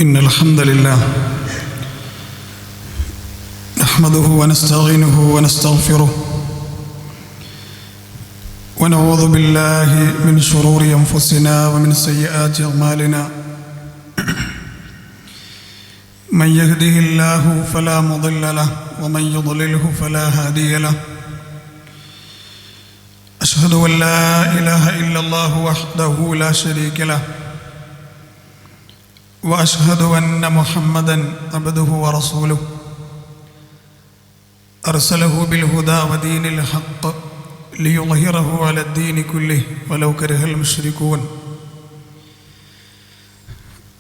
إن الحمد لله نحمده ونستعينه ونستغفره ونعوذ بالله من شرور أنفسنا ومن سيئات أعمالنا من يهده الله فلا مضل له ومن يضلله فلا هادي له أشهد أن لا إله إلا الله وحده لا شريك له وأشهد أن محمدًا عبده ورسوله أرسله بالهدى ودين الحق ليظهره على الدين كله ولو كره المشركون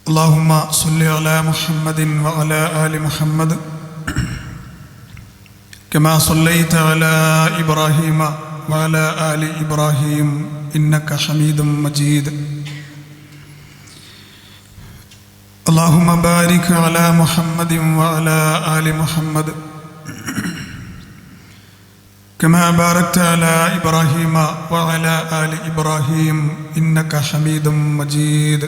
اللهم صل على محمد وعلى آل محمد كما صليت على إبراهيم وعلى آل إبراهيم إنك حميد مجيد اللهم بارك على محمد وعلى آل محمد كما باركت على إبراهيم وعلى آل إبراهيم إنك حميد مجيد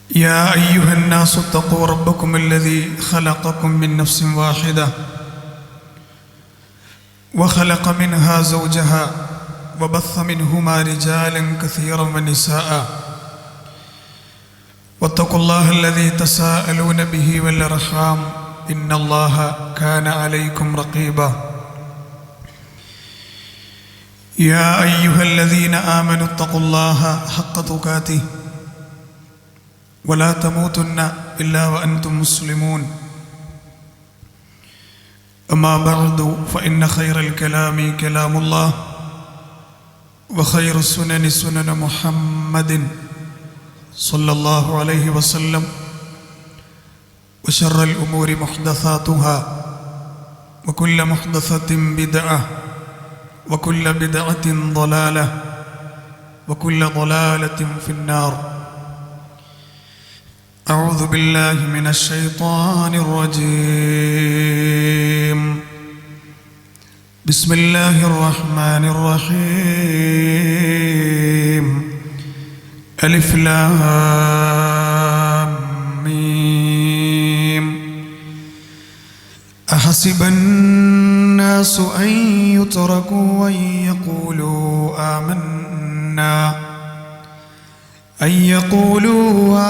يا أيها الناس اتقوا ربكم الذي خلقكم من نفس واحدة وخلق منها زوجها وبث منهما رجالا كثيرا ونساء واتقوا الله الذي تساءلون به والأرحام إن الله كان عليكم رقيبا يا أيها الذين آمنوا اتقوا الله حق تقاته ولا تموتن إلا وأنتم مسلمون أما بعد فإن خير الكلام كلام الله وخير السنن سنن محمد صلى الله عليه وسلم وشر الأمور محدثاتها وكل محدثة بدعة وكل بدعة ضلالة وكل ضلالة في النار أعوذ بالله من الشيطان الرجيم بسم الله الرحمن الرحيم ألف لام ميم أحسب الناس أن يتركوا أن يقولوا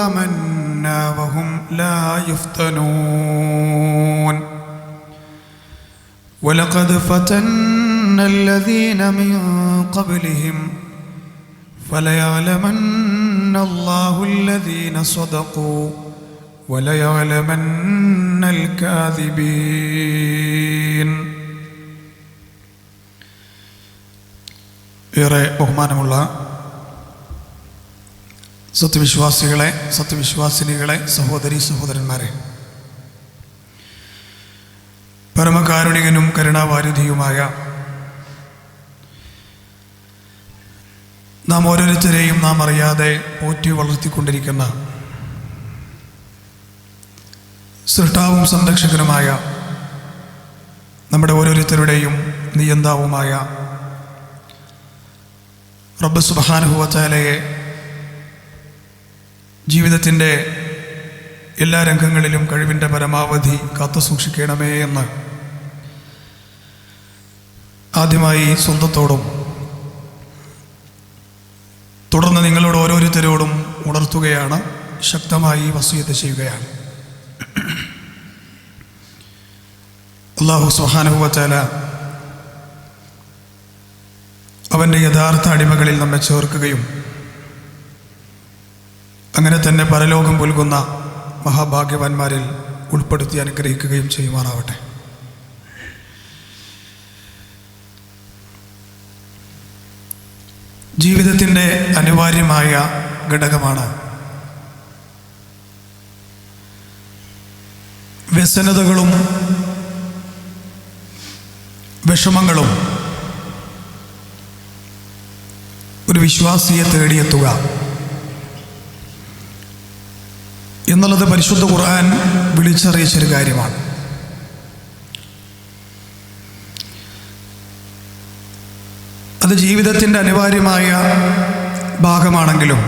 آمنا وهم لا يفتنون ولقد فتنا الذين من قبلهم فليعلمن الله الذين صدقوا وليعلمن الكاذبين. ഏറെ ബഹുമാനമുള്ള സത്യവിശ്വാസികളെ, സത്യവിശ്വാസിനികളെ, സഹോദരീ സഹോദരന്മാരെ, പരമകാരുണികനും കരുണാവാരിധിയുമായ നാം ഓരോരുത്തരെയും നാം അറിയാതെ പോറ്റി വളർത്തിക്കൊണ്ടിരിക്കുന്ന സൃഷ്ടാവും സംരക്ഷകനുമായ നമ്മുടെ ഓരോരുത്തരുടെയും നിയന്താവുമായ റബ്ബ് സുബ്ഹാനഹു വ തആലയെ ജീവിതത്തിൻ്റെ എല്ലാ രംഗങ്ങളിലും കഴിവിൻ്റെ പരമാവധി കാത്തു സൂക്ഷിക്കണമേ എന്ന് ആദ്യമായി സ്വന്തത്തോടും തുടർന്ന് നിങ്ങളോട് ഓരോരുത്തരോടും ഉണർത്തുകയാണ്, ശക്തമായി വസിയത്ത് ചെയ്യുകയാണ്. അല്ലാഹു സുബ്ഹാനഹു വ തആല അവൻ്റെ യഥാർത്ഥ അടിമകളിൽ നമ്മെ ചേർക്കുകയും അങ്ങനെ തന്നെ പരലോകം പുൽകുന്ന മഹാഭാഗ്യവാന്മാരിൽ ഉൾപ്പെടുത്തി അനുഗ്രഹിക്കുകയും ചെയ്യുമാറാവട്ടെ. ജീവിതത്തിൻ്റെ അനിവാര്യമായ ഘടകമാണ് വ്യസനതകളും വിഷമങ്ങളും ഒരു വിശ്വാസിയെ തേടിയെത്തുക എന്നുള്ളത് പരിശുദ്ധ ഖുർആൻ വിളിച്ചറിയിച്ചൊരു കാര്യമാണ്. അത് ജീവിതത്തിൻ്റെ അനിവാര്യമായ ഭാഗമാണെങ്കിലും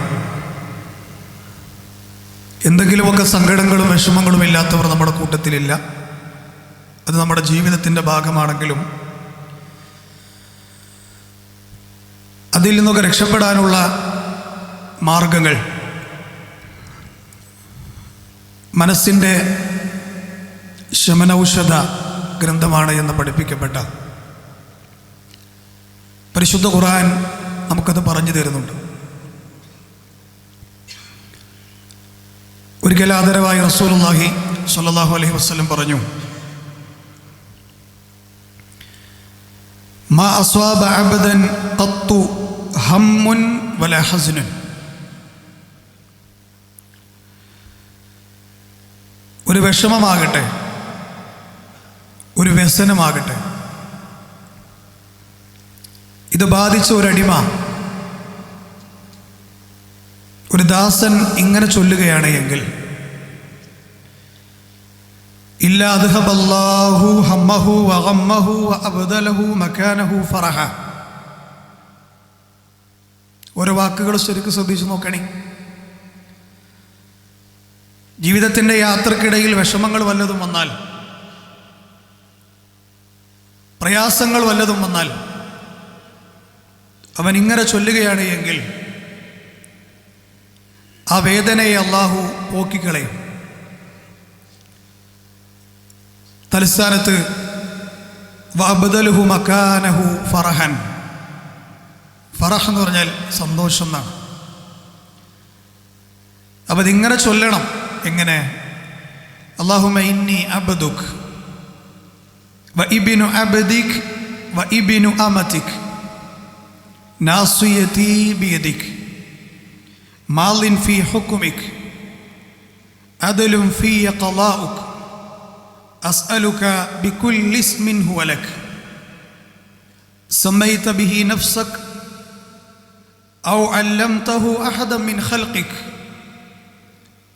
എന്തെങ്കിലുമൊക്കെ സങ്കടങ്ങളും വിഷമങ്ങളും ഇല്ലാത്തവർ നമ്മുടെ കൂട്ടത്തിലില്ല. അത് നമ്മുടെ ജീവിതത്തിൻ്റെ ഭാഗമാണെങ്കിലും അതിൽ നിന്നൊക്കെ രക്ഷപ്പെടാനുള്ള മാർഗങ്ങൾ മനസ്സിൻ്റെ ശമനൌഷധ ഗ്രന്ഥമാണ് എന്ന് പഠിപ്പിക്കപ്പെട്ട പരിശുദ്ധ ഖുർആൻ നമുക്കത് പറഞ്ഞു തരുന്നുണ്ട്. ഒരിക്കൽ ആദരവായി റസൂലുള്ളാഹി സ്വല്ലല്ലാഹു അലൈഹി വസല്ലം പറഞ്ഞു, മാ അസ്വാബ അബ്ദൻ ഖത്തു ഹമ്മുൻ വലാ ഹസ്നുൻ. ഒരു വിഷമമാകട്ടെ, ഒരു വ്യസനമാകട്ടെ, ഇത് ബാധിച്ച ഒരടിമ, ഒരു ദാസൻ ഇങ്ങനെ ചൊല്ലുകയാണ് എങ്കിൽ, ഇല്ലാ അദ്ഹബല്ലാഹു ഹമ്മഹു വഗമ്മഹു വഅബ്ദലഹു മകാനഹു ഫറഹ. ഓരോ വാക്കുകൾ ശരിക്കും ശ്രദ്ധിച്ചു നോക്കണേ. ജീവിതത്തിൻ്റെ യാത്രക്കിടയിൽ വിഷമങ്ങൾ വല്ലതും വന്നാൽ, പ്രയാസങ്ങൾ വല്ലതും വന്നാൽ അവൻ ഇങ്ങനെ ചൊല്ലുകയാണ് എങ്കിൽ ആ വേദനയെ അള്ളാഹു പോക്കിക്കളയും. തലസ്ഥാനത്ത് വഅബ്ദലഹു മകാനഹു ഫറഹൻ. ഫറഹ് എന്ന് പറഞ്ഞാൽ സന്തോഷം എന്നാണ്. അപ്പം അതിങ്ങനെ ചൊല്ലണം. എങ്ങനെ? അല്ലാഹുമ്മ ഇന്നി അബ്ദുക് വഇബ്നു അബ്ദിക് വഇബ്നു അമതിക് നാസിയതി ബിയദിക് മാളിൻ ഫീ ഹുക്മിക് അദലുൻ ഫീ ഖളാഉക് അസ്അലുക ബികുല്ലി ഇസ്മിൻ ഹുവ ലക് സമ്മൈത ബിഹി നഫ്സക് ഔ അല്ലംതഹു അഹദൻ മിൻ ഖൽഖിക്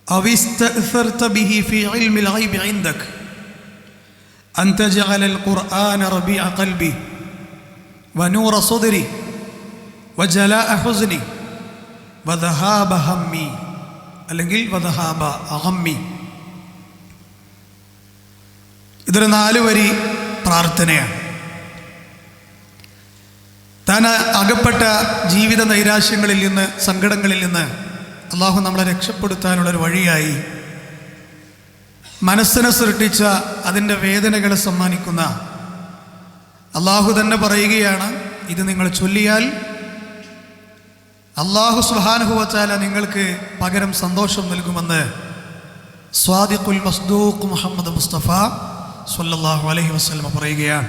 أو استأثرت به في علم الغيب عندك أن تجعل القرآن ربيع قلبي ونور صدري وجلاء حزني وذهاب همي അല്ലെങ്കിൽ وذهاب غمي. ഇതൊരു 4 വരി പ്രാർത്ഥനയാണ്. താൻ അകപ്പെട്ട ജീവിത നൈരാശ്യങ്ങളിൽ നിന്ന്, സങ്കടങ്ങളിൽ നിന്ന് അള്ളാഹു നമ്മളെ രക്ഷപ്പെടുത്താനുള്ളൊരു വഴിയായി മനസ്സിനെ സൃഷ്ടിച്ച അതിൻ്റെ വേദനകളെ സമ്മാനിക്കുന്ന അള്ളാഹു തന്നെ പറയുകയാണ്, ഇത് നിങ്ങൾ ചൊല്ലിയാൽ അള്ളാഹു സുബ്ഹാനഹു വ തആല നിങ്ങൾക്ക് പകരം സന്തോഷം നൽകുമെന്ന് സ്വാദിഖുൽ മസ്ദൂഖ് മുഹമ്മദ് മുസ്തഫ സ്വല്ലല്ലാഹു അലൈഹി വസല്ലം പറയുകയാണ്.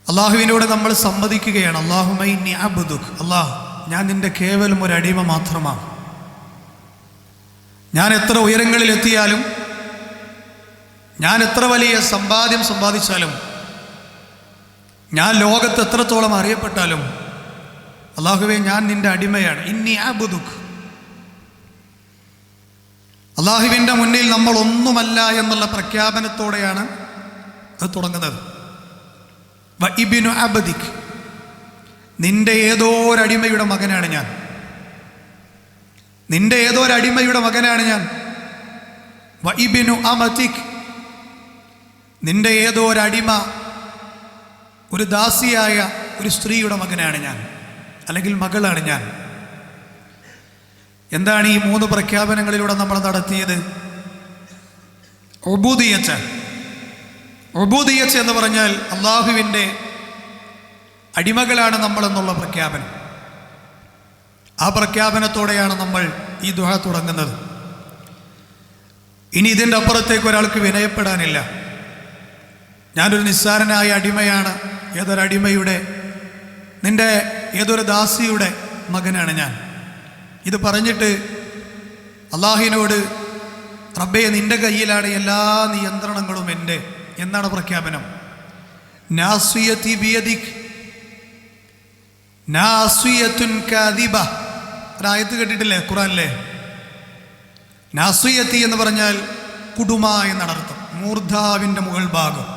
അള്ളാഹുവിനോട് നമ്മൾ സമ്മതിക്കുകയാണ്, അല്ലാഹുമ്മ ഇന്നി അബ്ദുക്, അല്ലാഹ് ഞാൻ നിന്റെ കേവലം ഒരു അടിമ മാത്രമാണ്. ഞാൻ എത്ര ഉയരങ്ങളിലെത്തിയാലും, ഞാൻ എത്ര വലിയ സമ്പാദ്യം സമ്പാദിച്ചാലും, ഞാൻ ലോകത്ത് എത്രത്തോളം അറിയപ്പെട്ടാലും, അല്ലാഹുവേ ഞാൻ നിന്റെ അടിമയാണ്. ഇന്നി അബ്ദുക്. അല്ലാഹുവിൻ്റെ മുന്നിൽ നമ്മൾ ഒന്നുമല്ല എന്നുള്ള പ്രഖ്യാപനത്തോടെയാണ് അത് തുടങ്ങുന്നത്. വ ഇബ്നു അബ്ദിക്, നിന്റെ ഏതോ ഒരടിമയുടെ മകനാണ് ഞാൻ. നിന്റെ ഏതോ ഒരടിമയുടെ മകനാണ് ഞാൻ. വ ഇബ്നു അമതിക്, നിന്റെ ഏതോ ഒരടിമ, ഒരു ദാസിയായ ഒരു സ്ത്രീയുടെ മകനാണ് ഞാൻ, അല്ലെങ്കിൽ മകളാണ് ഞാൻ. എന്താണ് ഈ 3 പ്രഖ്യാപനങ്ങളിലൂടെ നമ്മൾ നടത്തിയത്? ഉബൂദിയ്യത്ത്. ഉബൂദിയ്യത്ത് എന്ന് പറഞ്ഞാൽ അള്ളാഹുവിൻ്റെ അടിമകളാണ് നമ്മളെന്നുള്ള പ്രഖ്യാപനം. ആ പ്രഖ്യാപനത്തോടെയാണ് നമ്മൾ ഈ ദുആ തുടങ്ങുന്നത്. ഇനി ഇതിൻ്റെ അപ്പുറത്തേക്ക് ഒരാൾക്ക് വിനയപ്പെടാനില്ല. ഞാനൊരു നിസ്സാരനായ അടിമയാണ്, ഏതൊരടിമയുടെ, നിന്റെ ഏതൊരു ദാസിയുടെ മകനാണ് ഞാൻ. ഇത് പറഞ്ഞിട്ട് അള്ളാഹുവിനോട്, റബ്ബേ നിന്റെ കയ്യിലാണ് എല്ലാ നിയന്ത്രണങ്ങളും എൻ്റെ എന്നാണ് പ്രഖ്യാപനം. നാസിയതി ബിയദിക് നാസിയത്തുൻ കാദിബ. ഒരായത്ത് കേട്ടിട്ടില്ലേ ഖുറാനിലെ? നാസിയത്തി എന്ന് പറഞ്ഞാൽ കുടുമ എന്നാണ് അർത്ഥം, മൂർധാവിൻ്റെ മുകൾ ഭാഗം.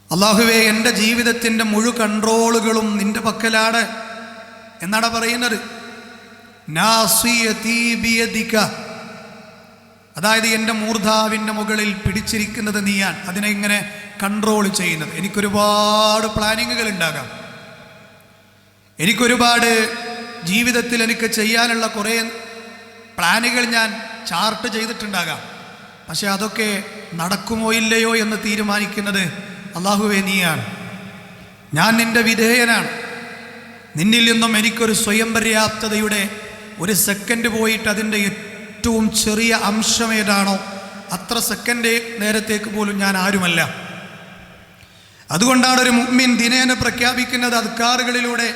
അല്ലാഹുവേ എൻ്റെ ജീവിതത്തിൻ്റെ മുഴു കൺട്രോളുകളും നിന്റെ പക്കലാണ് എന്നാണ് പറയുന്നത്. നാസിയതി ബിയദിക, അതായത് എൻ്റെ മൂർധാവിൻ്റെ മുകളിൽ പിടിച്ചിരിക്കുന്നത് നീയാണ്, അതിനെ ഇങ്ങനെ കൺട്രോൾ ചെയ്യുന്നത്. എനിക്കൊരുപാട് പ്ലാനിങ്ങുകൾ ഉണ്ടാകാം, എനിക്കൊരുപാട് ജീവിതത്തിൽ എനിക്ക് ചെയ്യാനുള്ള കുറേ പ്ലാനുകൾ ഞാൻ ചാർട്ട് ചെയ്തിട്ടുണ്ടാകാം. പക്ഷെ അതൊക്കെ നടക്കുമോ ഇല്ലയോ എന്ന് തീരുമാനിക്കുന്നത് അല്ലാഹുവേ നീയാണ്. ഞാൻ നിൻ്റെ വിധേയനാണ്. നിന്നിൽ നിന്നും എനിക്കൊരു സ്വയം പര്യാപ്തതയുടെ ഒരു സെക്കൻഡ് പോയിട്ട് അതിൻ്റെ ഏറ്റവും ചെറിയ അംശം ഏതാണോ അത്ര സെക്കൻഡ് നേരത്തേക്ക് പോലും ഞാൻ ആരുമല്ല. അതുകൊണ്ടാണ് ഒരു മുഅ്മിൻ ദിനേന പ്രഖ്യാപിക്കുന്നത് അദ്കാറുകളിലൂടെ,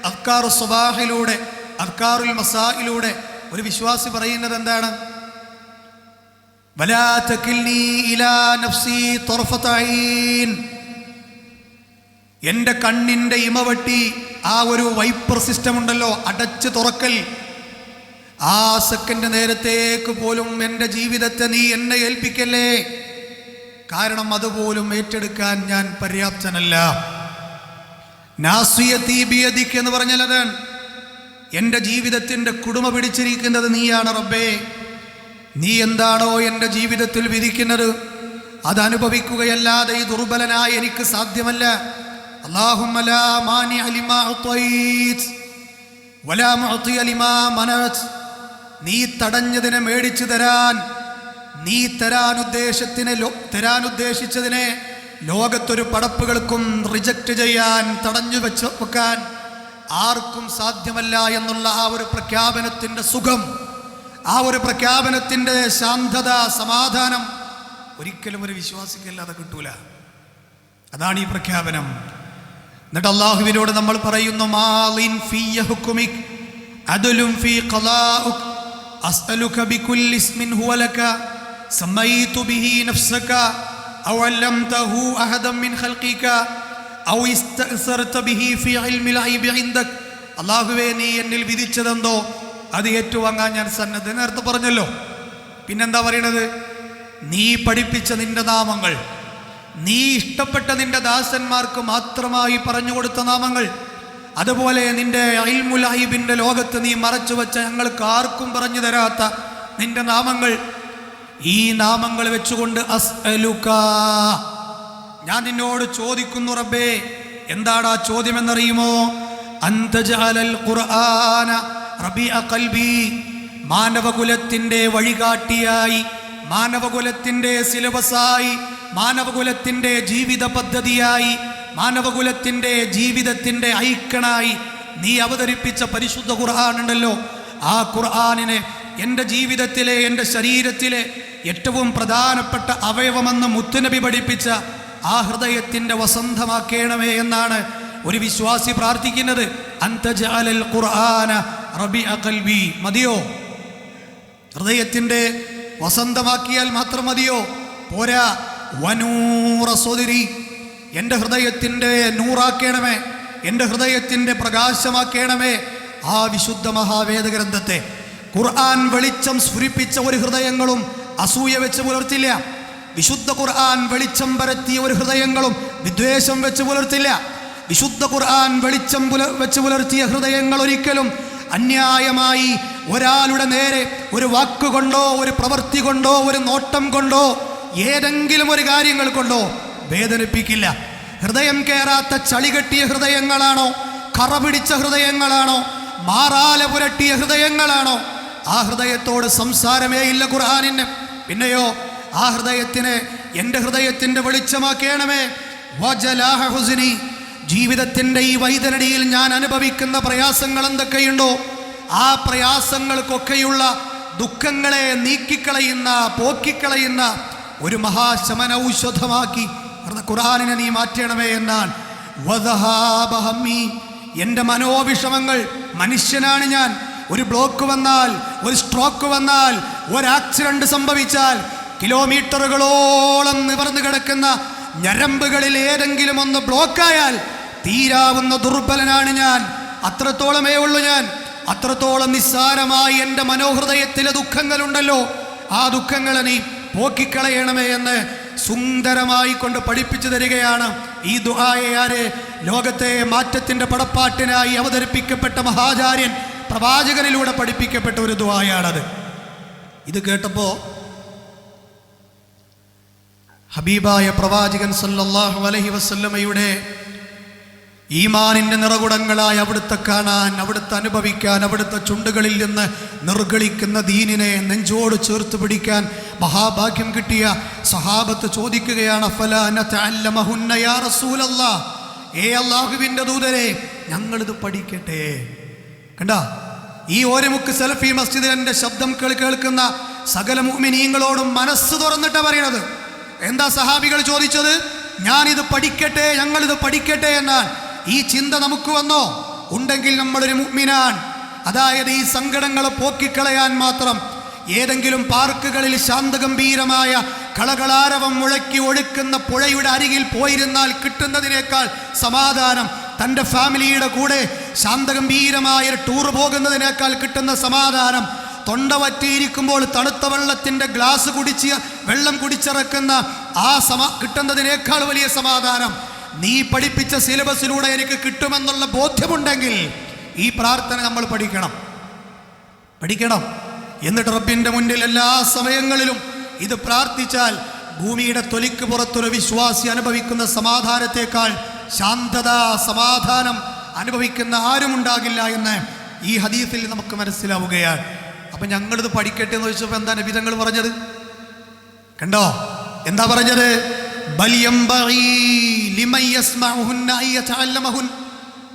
അദ്കാറു സ്വബാഹിലൂടെ, അദ്കാറുൽ മസായിലൂടെ. ഒരു വിശ്വാസി പറയുന്നത് എന്താണ്? വലാ തകിൽനി ഇലാ നഫ്സി തർഫത ഐൻ. എൻ്റെ കണ്ണിൻ്റെ ഇമവട്ടി, ആ ഒരു വൈപ്പർ സിസ്റ്റം ഉണ്ടല്ലോ, അടച്ച് തുറക്കൽ, ആ സെക്കൻഡ് നേരത്തേക്ക് പോലും എൻ്റെ ജീവിതത്തെ നീ എന്നെ ഏൽപ്പിക്കല്ലേ. കാരണം അതുപോലും ഏറ്റെടുക്കാൻ ഞാൻ പര്യാപ്തനല്ല. നാസിയതി ബിയദിക എന്ന് പറഞ്ഞാൽ അതാണ്, എൻ്റെ ജീവിതത്തിൻ്റെ കുടുമ പിടിച്ചിരിക്കുന്നത് നീയാണ് റബ്ബേ. നീ എന്താണോ എൻ്റെ ജീവിതത്തിൽ വിധിക്കുന്നത് അതനുഭവിക്കുകയല്ലാതെ ഈ ദുർബലനായ എനിക്ക് സാധ്യമല്ല. അല്ലാഹുമ്മ ലാ മാനിഅ ലിമാ അഅ്തൈത് വലാ മുഅ്തിയ ലിമാ മനഅത്. നീ തടഞ്ഞതിനെ മേടിച്ചു തരാൻ, നീ തരാൻ ഉദ്ദേശിച്ചതിനെ ലോകത്തൊരു പടപ്പുകൾക്കും റിജക്റ്റ് ചെയ്യാൻ, തടഞ്ഞു വെക്കാൻ ആർക്കും സാധ്യമല്ല എന്നുള്ള ആ ഒരു പ്രഖ്യാപനത്തിൻ്റെ സുഖം, ആ ഒരു പ്രഖ്യാപനത്തിൻ്റെ ശാന്തത, സമാധാനം ഒരിക്കലും ഒരു വിശ്വാസിക്കല്ലാതെ കിട്ടൂല. അതാണ് ഈ പ്രഖ്യാപനം. എന്നിട്ട് അല്ലാഹുവിനോട് നമ്മൾ പറയുന്നു, മാലിൻ ഫീ ഹുക്മിക് അദ്ലുൻ ഫീ ഖളാഉക് അസ്അലുക ബികുല്ലി ഇസ്മിൻ ഹുവ ലക സമ്മൈതു ബിഹി നഫ്സക ഔ അല്ലംതഹു അഹദൻ മിൻ ഖൽഖിക ഔ ഇസ്തഅ്സർത ബിഹി ഫീ ഇൽമിൽ ഗൈബി ഇൻദക്. അല്ലാഹുവേ, നീ എന്നിൽ വിധിച്ചതെന്തോ അത് ഏറ്റുവാങ്ങാൻ ഞാൻ സന്നദ്ധ. നേരത്തെ പറഞ്ഞല്ലോ. പിന്നെന്താ പറയണത്? നീ പഠിപ്പിച്ച നിന്റെ നാമങ്ങൾ, നീ ഇഷ്ടപ്പെട്ട നിന്റെ ദാസന്മാർക്ക് മാത്രമായി പറഞ്ഞു കൊടുത്ത നാമങ്ങൾ, അതുപോലെ നിന്റെ ഇൽമുൽ ഗൈബിന്റെ ലോകത്ത് നീ മറച്ചു വെച്ച ഞങ്ങൾക്ക് ആർക്കും പറഞ്ഞു തരാത്ത നിന്റെ നാമങ്ങൾ, ഈ നാമങ്ങൾ വെച്ചുകൊണ്ട് അസ്അലുക, ഞാൻ നിന്നോട് ചോദിക്കുന്നു റബ്ബേ. എന്താണ് ആ ചോദ്യം എന്നറിയുമോ? അന്തജഅലൽ ഖുർആന റബീഅ ഖൽബി, മാനവകുലത്തിൻ്റെ വഴികാട്ടിയായി, മാനവകുലത്തിൻ്റെ സിലബസായി, മാനവകുലത്തിൻ്റെ ജീവിത പദ്ധതിയായി, മാനവകുലത്തിൻ്റെ ജീവിതത്തിൻ്റെ ഐക്കണായി നീ അവതരിപ്പിച്ച പരിശുദ്ധ ഖുർആൻ ഉണ്ടല്ലോ, ആ ഖുർആനിനെ എൻ്റെ ജീവിതത്തിലെ, എൻ്റെ ശരീരത്തിലെ ഏറ്റവും പ്രധാനപ്പെട്ട അവയവമെന്ന് മുത്തുനബി പഠിപ്പിച്ച ആ ഹൃദയത്തിൻ്റെ വസന്തമാക്കേണമേ എന്നാണ് ഒരു വിശ്വാസി പ്രാർത്ഥിക്കുന്നത്. അന്തജഅലൽ ഖുർആന റബീഅ ഖൽബി. മതിയോ? ഹൃദയത്തിൻ്റെ വസന്തമാക്കിയാൽ മാത്രം മതിയോ? പോരാ. വനൂറ സ്വദരി, എൻ്റെ ഹൃദയത്തിൻ്റെ നൂറാക്കണമേ, എൻ്റെ ഹൃദയത്തിൻ്റെ പ്രകാശമാക്കണമേ ആ വിശുദ്ധ മഹാവേദഗ്രന്ഥത്തെ. ഖുർആൻ വെളിച്ചം സ്ഫുരിപ്പിച്ച ഒരു ഹൃദയങ്ങളും അസൂയ വെച്ച് പുലർത്തില്ല. വിശുദ്ധ ഖുർആൻ വെളിച്ചം പരത്തിയ ഒരു ഹൃദയങ്ങളും വിദ്വേഷം വെച്ച് പുലർത്തില്ല. വിശുദ്ധ ഖുർആൻ വെളിച്ചം വെച്ച് പുലർത്തിയ ഹൃദയങ്ങൾ ഒരിക്കലും അന്യായമായി ഒരാളുടെ നേരെ ഒരു വാക്കുകൊണ്ടോ, ഒരു പ്രവൃത്തി കൊണ്ടോ, ഒരു നോട്ടം കൊണ്ടോ, ഏതെങ്കിലും ഒരു കാര്യങ്ങൾ കൊണ്ടോ വേദനിപ്പിക്കില്ല. ഹൃദയം കയറാത്ത ചളികെട്ടിയ ഹൃദയങ്ങളാണോ, കറ പിടിച്ച ഹൃദയങ്ങളാണോ, മാറാല പുരട്ടിയ ഹൃദയങ്ങളാണോ, ആ ഹൃദയത്തോട് സംസാരമേ ഇല്ല ഖുർആനിന്. പിന്നെയോ ആ ഹൃദയത്തിനെ എൻ്റെ ഹൃദയത്തിൻ്റെ വെളിച്ചമാക്കണമേ. വജലാഹ ഹുസ്നി, ജീവിതത്തിൻ്റെ ഈ വൈതരണിയിൽ ഞാൻ അനുഭവിക്കുന്ന പ്രയാസങ്ങൾ എന്തൊക്കെയുണ്ടോ ആ പ്രയാസങ്ങൾക്കൊക്കെയുള്ള ദുഃഖങ്ങളെ നീക്കിക്കളയുന്ന, പോക്കിക്കളയുന്ന ഒരു മഹാശമന ഔഷധമാക്കി ഖുർആനിനെ നീ മാറ്റണമേ എന്നാണ്. വദഹാബ ഹമ്മി, എൻ്റെ മനോവിഷമങ്ങൾ, മനുഷ്യനാണ് ഞാൻ, ഒരു ബ്ലോക്ക് വന്നാൽ, ഒരു സ്ട്രോക്ക് വന്നാൽ, ഒരു ആക്സിഡന്റ് സംഭവിച്ചാൽ കിലോമീറ്ററുകളോളം നിവർന്നു കിടക്കുന്ന ഞരമ്പുകളിൽ ഏതെങ്കിലും ഒന്ന് ബ്ലോക്കായാൽ തീരാവുന്ന ദുർബലനാണ് ഞാൻ. അത്രത്തോളമേ ഉള്ളൂ ഞാൻ. അത്രത്തോളം നിസ്സാരമായി എൻ്റെ മനോഹൃദയത്തിലെ ദുഃഖങ്ങളുണ്ടല്ലോ, ആ ദുഃഖങ്ങളെ നീ പോക്കിക്കളയണമേ എന്ന് സുന്ദരമായി കൊണ്ട് പഠിപ്പിച്ചു തരികയാണ് ഈ ദുആയെ. ആരെ? ലോകത്തെ മാറ്റത്തിൻ്റെ പടപ്പാട്ടിനായി അവതരിപ്പിക്കപ്പെട്ട മഹാചാര്യൻ പ്രവാചകനിലൂടെ പഠിപ്പിക്കപ്പെട്ട ഒരു ദുആയാണത്. ഇത് കേട്ടപ്പോൾ ഹബീബായ പ്രവാചകൻ സല്ലല്ലാഹു അലൈഹി വസല്ലമയുടെ ഈമാനിൻ്റെ നിറകുടങ്ങളായ അവിടുത്തെ കാണാൻ, അവിടുത്തെ അനുഭവിക്കാൻ, അവിടുത്തെ ചുണ്ടുകളിൽ നിന്ന് നിർഗളിക്കുന്ന ദീനിനെ നെഞ്ചോട് ചേർത്ത് പിടിക്കാൻ മഹാഭാഗ്യം കിട്ടിയ സഹാബത്ത് ചോദിക്കുകയാണ്, അഫലാ നതഅല്ലമഹുന്ന യാ റസൂലല്ലാഹ്, അല്ലാഹുവിൻ്റെ ദൂതരെ ഞങ്ങളിത് പഠിക്കട്ടെ. കണ്ട, ഈ ഓരമുക്ക് സലഫി മസ്ജിദിൽ എൻ്റെ ശബ്ദം കേൾക്കുന്ന സകല മുഅ്മിനീങ്ങളോടും മനസ്സ് തുറന്നിട്ടാണ് പറയണത്. എന്താ സഹാബികൾ ചോദിച്ചത്? ഞാനിത് പഠിക്കട്ടെ, ഞങ്ങളിത് പഠിക്കട്ടെ എന്നാണ്. ഈ ചിന്ത നമുക്ക് വന്നോ? ഉണ്ടെങ്കിൽ നമ്മളൊരു മുഅ്മിനാൻ. അതായത് ഈ സങ്കടങ്ങളെ പോക്കിക്കളയാൻ മാത്രം ഏതെങ്കിലും പാർക്കുകളിൽ ശാന്തഗംഭീരമായ കളകളാരവം മുഴക്കി ഒഴുക്കുന്ന പുഴയുടെ അരികിൽ പോയിരുന്നാൽ കിട്ടുന്നതിനേക്കാൾ സമാധാനം, തൻ്റെ ഫാമിലിയുടെ കൂടെ ശാന്തഗംഭീരമായ ടൂർ പോകുന്നതിനേക്കാൾ കിട്ടുന്ന സമാധാനം, തൊണ്ട വറ്റിയിരിക്കുമ്പോൾ തണുത്ത വെള്ളത്തിൻ്റെ ഗ്ലാസ് വെള്ളം കുടിച്ചിറക്കുന്ന കിട്ടുന്നതിനേക്കാൾ വലിയ സമാധാനം നീ പഠിപ്പിച്ച സിലബസിലൂടെ എനിക്ക് കിട്ടുമെന്നുള്ള ബോധ്യമുണ്ടെങ്കിൽ ഈ പ്രാർത്ഥന നമ്മൾ പഠിക്കണം. എന്നിട്ട് റബ്ബിൻ്റെ മുന്നിൽ എല്ലാ സമയങ്ങളിലും ഇത് പ്രാർത്ഥിച്ചാൽ ഭൂമിയുടെ തൊലിക്ക് പുറത്തൊരു വിശ്വാസി അനുഭവിക്കുന്ന സമാധാനത്തേക്കാൾ ശാന്തത, സമാധാനം അനുഭവിക്കുന്ന ആരും ഉണ്ടാകില്ല എന്ന് ഈ ഹദീസിൽ നമുക്ക് മനസ്സിലാവുകയാണ്. അപ്പം ഞങ്ങളിത് പഠിക്കട്ടെ എന്ന് ചോദിച്ചപ്പോൾ എന്താ നബിതങ്ങൾ പറഞ്ഞത്? കണ്ടോ, എന്താ പറഞ്ഞത്?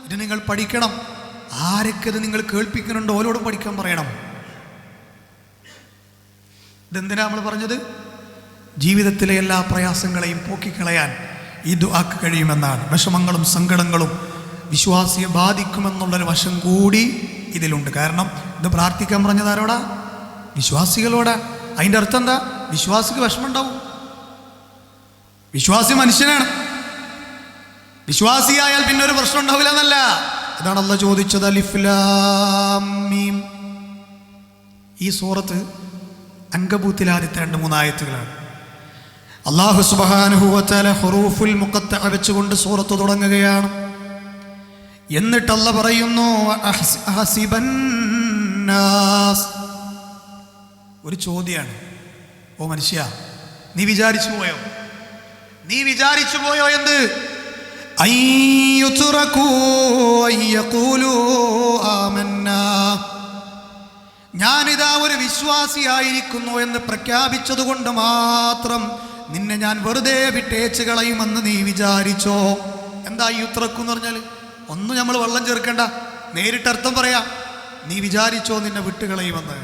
ഇത് നിങ്ങൾ പഠിക്കണം. ആരൊക്കെ ഇത് നിങ്ങൾ കേൾപ്പിക്കുന്നുണ്ടോ ഓരോടും പഠിക്കാൻ പറയണം. ഇതെന്തിനാ നമ്മൾ പറഞ്ഞത്? ജീവിതത്തിലെ എല്ലാ പ്രയാസങ്ങളെയും പോക്കിക്കളയാൻ ഈ ദുആക്ക് കഴിയുമെന്നാണ്. വിഷമങ്ങളും സങ്കടങ്ങളും വിശ്വാസിയെ ബാധിക്കുമെന്നുള്ളൊരു വശം കൂടി ഇതിലുണ്ട്. കാരണം ഇത് പ്രാർത്ഥിക്കാൻ പറഞ്ഞത് ആരോടാ? വിശ്വാസികളോടാ. അതിൻ്റെ അർത്ഥം എന്താ? വിശ്വാസിക്ക് വിഷമം ഉണ്ടാവും. വിശ്വാസി മനുഷ്യനാണ്. വിശ്വാസിയായാൽ പിന്നെ ഒരു പ്രശ്നം ഉണ്ടാവില്ല എന്നല്ല. അതാണ് അല്ലാഹ് ചോദിച്ചത്. അലിഫ് ലാം മീം. ഈ സൂറത്ത് അങ്കബൂത്തിൽ ആദ്യത്തെ 2-3 ആയത്തുകളാണ്. അല്ലാഹു സുബ്ഹാനഹു വ തആല ഹുറൂഫുൽ മുഖത്തഅ വെച്ചുകൊണ്ട് സൂറത്ത് തുടങ്ങുകയാണ്. എന്നിട്ട് അല്ലാഹ് പറയുന്നു, അഹസിബന്നാസ്. ഒരു ചോദ്യമാണ്. ഓ മനുഷ്യ, നീ വിചാരിച്ചു പോയോ എന്ത്? ഞാനിതാ ഒരു വിശ്വാസിയായിരിക്കുന്നു എന്ന് പ്രഖ്യാപിച്ചത് കൊണ്ട് മാത്രം നിന്നെ ഞാൻ വെറുതെ വിട്ടേച്ച് കളയുമെന്ന് നീ വിചാരിച്ചോ? എന്താ ഈ യുത്രക്കും എന്ന് പറഞ്ഞാൽ? ഒന്നും നമ്മൾ വെള്ളം ചേർക്കണ്ട, നേരിട്ട് അർത്ഥം പറയാം. നീ വിചാരിച്ചോ നിന്നെ വിട്ടുകളയുമെന്ന്?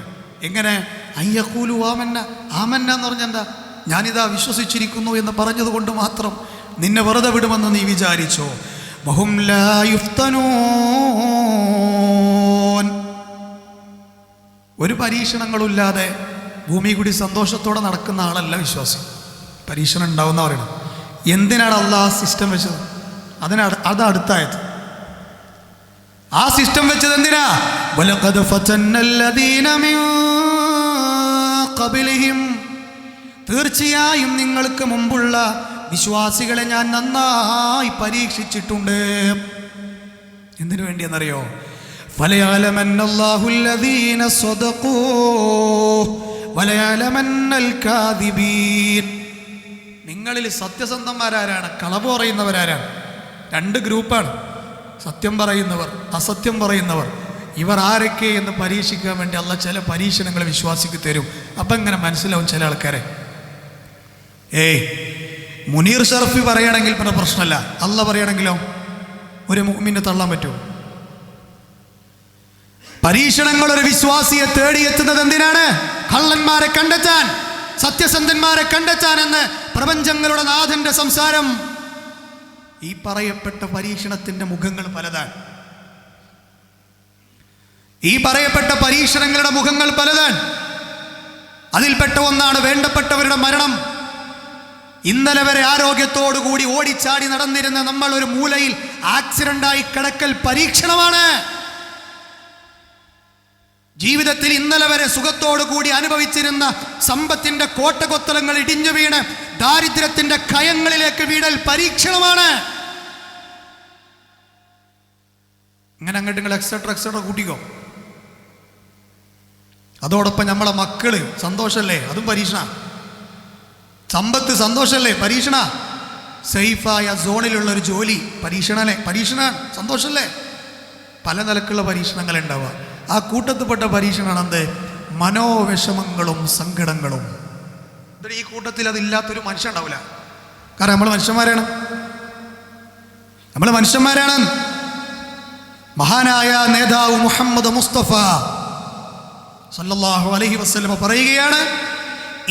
എങ്ങനെ? അയ്യഖൂലു ആമന്ന. ആമന്ന എന്ന് പറഞ്ഞാൽ എന്താ? ഞാനിതാ വിശ്വസിച്ചിരിക്കുന്നു എന്ന് പറഞ്ഞത് കൊണ്ട് മാത്രം നിന്നെ വെറുതെ വിടുമെന്ന് നീ വിചാരിച്ചോ? വഹും ലാ യുഫ്തനൂൻ. ഒരു പരീക്ഷണങ്ങളില്ലാതെ ഭൂമി കൂടി സന്തോഷത്തോടെ നടക്കുന്ന ആളല്ല വിശ്വാസി. പരീക്ഷണം ഉണ്ടാവുന്ന പറയണം. എന്തിനാണ് അള്ളാഹ് സിസ്റ്റം വെച്ചത്? അത് അടുത്തായത്. ആ സിസ്റ്റം വെച്ചത് എന്തിനാ? വലഖദ് ഫതന്നല്ലദീന മിൻ ഖബ്ലിഹിം. തീർച്ചയായും നിങ്ങൾക്ക് മുമ്പുള്ള വിശ്വാസികളെ ഞാൻ നന്നായി പരീക്ഷിച്ചിട്ടുണ്ട്. എന്തിനു വേണ്ടിയെന്നറിയോ? ഫലയഅലമന്നല്ലാഹുല്ലദീന സ്വദഖൂ വലയഅലമന്നൽ കാദിബീൻ. നിങ്ങളിൽ സത്യസന്ധന്മാരാരാണ്, കളവ് പറയുന്നവരാരാണ്? 2 ഗ്രൂപ്പാണ്. സത്യം പറയുന്നവർ, അസത്യം പറയുന്നവർ. ഇവർ ആരൊക്കെ എന്ന് പരീക്ഷിക്കാൻ വേണ്ടി അള്ളാഹ് ചില പരീക്ഷണങ്ങൾ വിശ്വാസിക്ക് തരും. അപ്പം എങ്ങനെ മനസ്സിലാവും ചില ആൾക്കാരെ? മുനീർ ഷറഫി പറയണമെങ്കിൽ പിന്നെ പ്രശ്നമല്ല. അള്ളാഹ് പറയണമെങ്കിലോ ഒരു മുഅ്മിനെ തള്ളാൻ പറ്റുമോ? പരീക്ഷണങ്ങൾ ഒരു വിശ്വാസിയെ തേടിയെത്തുന്നത് എന്തിനാണ്? കള്ളന്മാരെ കണ്ടെത്താൻ, സത്യസന്ധന്മാരെ കണ്ടെത്താൻ എന്ന് പ്രപഞ്ചങ്ങളുടെ നാഥന്റെ സംസാരം. ഈ പറയപ്പെട്ട പരീക്ഷണത്തിന്റെ മുഖങ്ങൾ പലതാണ്. ഈ പറയപ്പെട്ട പരീക്ഷണങ്ങളുടെ മുഖങ്ങൾ പലതാണ്. അതിൽപ്പെട്ട ഒന്നാണ് വേണ്ടപ്പെട്ടവരുടെ മരണം. ഇന്നലെ വരെ ആരോഗ്യത്തോടുകൂടി ഓടിച്ചാടി നടന്നിരുന്ന നമ്മൾ ഒരു മൂലയിൽ ആക്സിഡന്റായി കിടക്കൽ പരീക്ഷണമാണ്. ജീവിതത്തിൽ ഇന്നലെ വരെ സുഖത്തോടുകൂടി അനുഭവിച്ചിരുന്ന സമ്പത്തിന്റെ കോട്ടകൊത്തളങ്ങൾ ഇടിഞ്ഞു വീണ് ദാരിദ്ര്യത്തിന്റെ കയങ്ങളിലേക്ക് വീഴൽ പരീക്ഷണമാണ്. ഇങ്ങനെ അങ്ങോട്ട് നിങ്ങൾ എക്സെട്ര കൂട്ടിക്കോ. അതോടൊപ്പം നമ്മളെ മക്കള് സന്തോഷമല്ലേ, അതും പരീക്ഷണ. സമ്പത്ത് സന്തോഷമല്ലേ, പരീക്ഷണ. സേഫായ സോണിലുള്ള ഒരു ജോലി പരീക്ഷണ സന്തോഷമല്ലേ. പല നിലക്കുള്ള പരീക്ഷണങ്ങൾ ഉണ്ടാവുക. ആ കൂട്ടത്തിൽപ്പെട്ട പരീക്ഷണമാണ് എന്ത്? മനോവിഷമങ്ങളും സങ്കടങ്ങളും. എന്നിട്ട് ഈ കൂട്ടത്തിൽ അതില്ലാത്തൊരു മനുഷ്യൻ ഉണ്ടാവില്ല. കാരണം നമ്മൾ മനുഷ്യന്മാരാണ്. മഹാനായ നേതാവ് മുഹമ്മദ് മുസ്തഫ സല്ലല്ലാഹു അലൈഹി വസല്ലം പറയുകയാണ്,